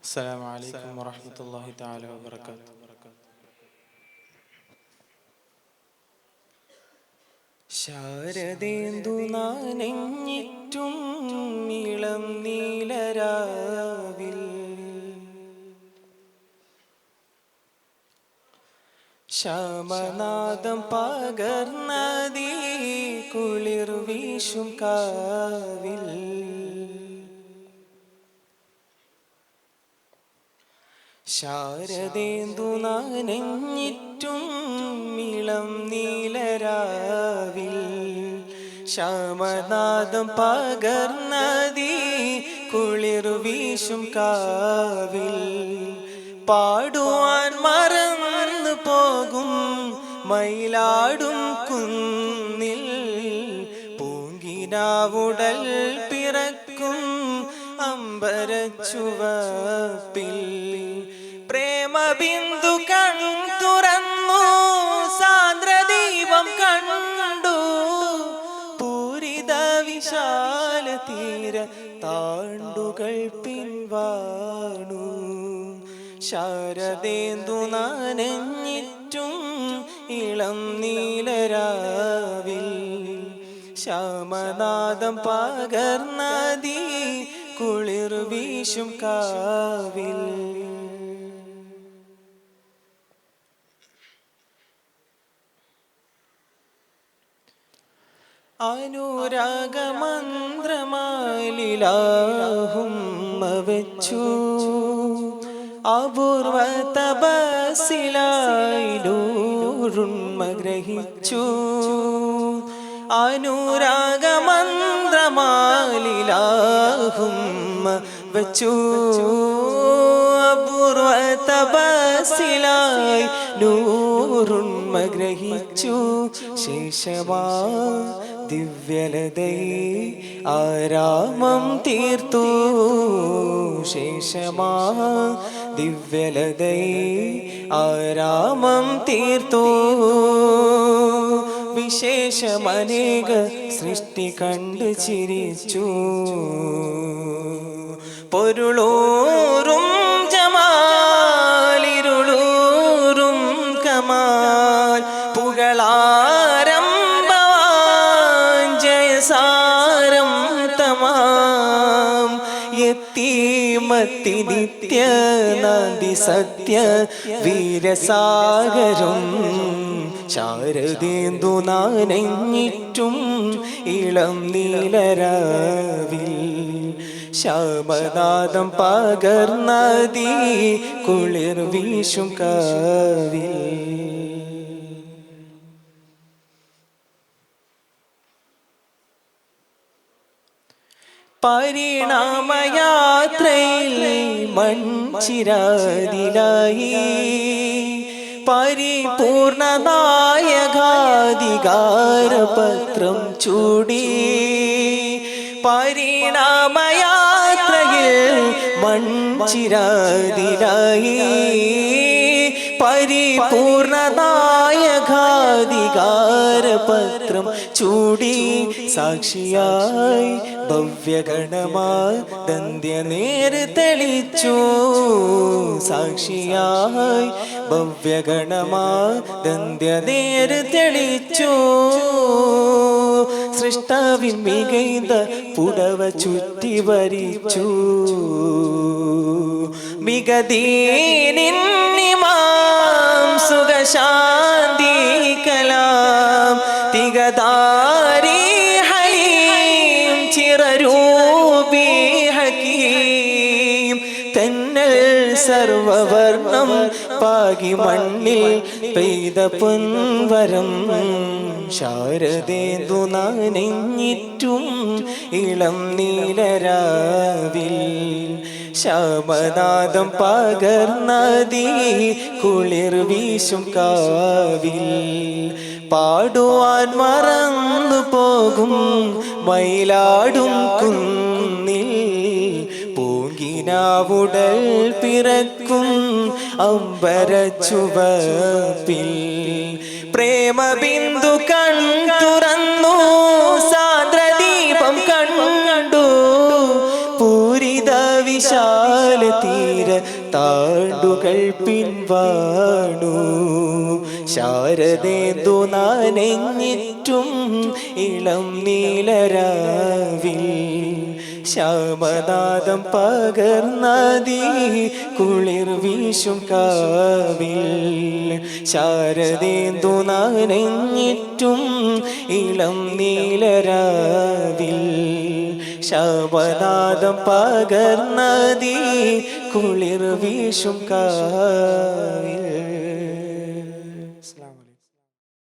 السلام عليكم ورحمة الله تعالى وبركاته. ശാരദേന്ദു നാനെഞ്ഞിറ്റും ഇളം നീലരാവിൽ ശ്യാമനാദം പകർന്നതീ കുളിർ വീശും കാവിൽ ശാരദേന്ദു നാനെഞ്ഞിറ്റും ഇളം നീലരാവിൽ ശ്യാമനാദം പകർന്നതീ കുളിർ വീശും കാവിൽ പാടുവാൻ മറന്നു പോകും മയിലാടും കുന്നിൽ പൂങ്കിനാവുടൽ പിറക്കും അമ്പരച്ചുവപ്പിൽ പ്രേമബിന്ദു കൺ തുറന്നു സാന്ദ്രദീപം കണ്ടു പൂരിത വിശാല തീര താണ്ടുകൾ പിൻവാണു ശാരദേന്ദു നാനെഞ്ഞിറ്റും ഇളം നീലരാവിൽ ശ്യാമനാദം പകർന്നതീ കുളിർ വീശും കാവിൽ അനുരാഗമന്ത്രമാലിലാഹുമ്മ വെച്ചു അപൂർവ തപസ്സിലായിലൂറുണ്മ ഗ്രഹിച്ചു അനുരാഗമന്ത്രമാലിലാഹുമ്മ വെച്ചു അപൂർവ തപസ്സിലായി നൂറുണ്മ ഗ്രഹിച്ചു ശേഷമാ ദിവ്യലതൈ ആരാമം തീർത്തു ശേഷമാ ദിവ്യലതൈ ആരാമം തീർത്തു വിശേഷമനേക സൃഷ്ടി കണ്ടു ചിരിച്ചു പൊരുളൂറും ജമാലിരുളൂറും കമാൽ പുകളാരംഭവാൻ ജയസാരം തമാം യത്തീമത്തി നിത്യ നദി സത്യ വീരസാഗരം ശാരദേന്ദു നാനെഞ്ഞിറ്റും ഇളം നീലരാവിൽ ശ്യാമനാദം പകർന്നതീ കുളിർ വീശും കാവിൽ പരിണാമയാത്രയിൽ മൺചിരാതിലായി പരിപൂർണ നായകാധികാരപത്രം ചൂടി പരിണാമയാത്രയിൽ മൺചിരാതിലായി പരിപൂർണ നായകാധികാരപത്രം ചൂടി സാക്ഷിയായി ഭവ്യഗണമാ ദന്ത്യനേര് തെളിച്ചു സാക്ഷിയായി ഭവ്യഗണമാ ദന്ത്യനേര് തെളിച്ചു സൃഷ്ടാവിൻ മികൈന്ത പുടവ ചുറ്റി വരിച്ചു മികദീനിന്നിമാം സുഖശാന്തി കലാം തികദാരി ഹലീം ചിറരൂപി ഹകീം തെന്നൽ സർവവർണം പാകി മണ്ണിൽ പെയ്ത പൊൻവരം ശാരദേന്ദു നാനെഞ്ഞിറ്റും ഇളം നീലരാവിൽ ശ്യാമനാദം പകർന്നതീ കുളിർ വീശും കാവിൽ പാടുവാൻ മറന്നു പോകും മയിലാടും കുന്നിൽ പൂങ്കിനാവുടൽ പിറക്കും അമ്പരച്ചുവപ്പിൽ പ്രേമബിന്ദു കൺ തുറന്നു സാന്ദ്രദീപം കണ്ടു പൂരിത വിശാല തീര താണ്ടുകൾ പിൻവാണു ശാരദേന്ദു നനഞ്ഞിറ്റും ഇളം നീലരാവിൽ ശ്യാമനാദം പകർന്നതി കുളിർ വീശും കാവിൽ ശാരദേന്ദു നനഞ്ഞിറ്റും ഇളം നീലരാവിൽ ശ്യാമനാദം പകർന്നതി കുളിർ വീശും കാവിൽ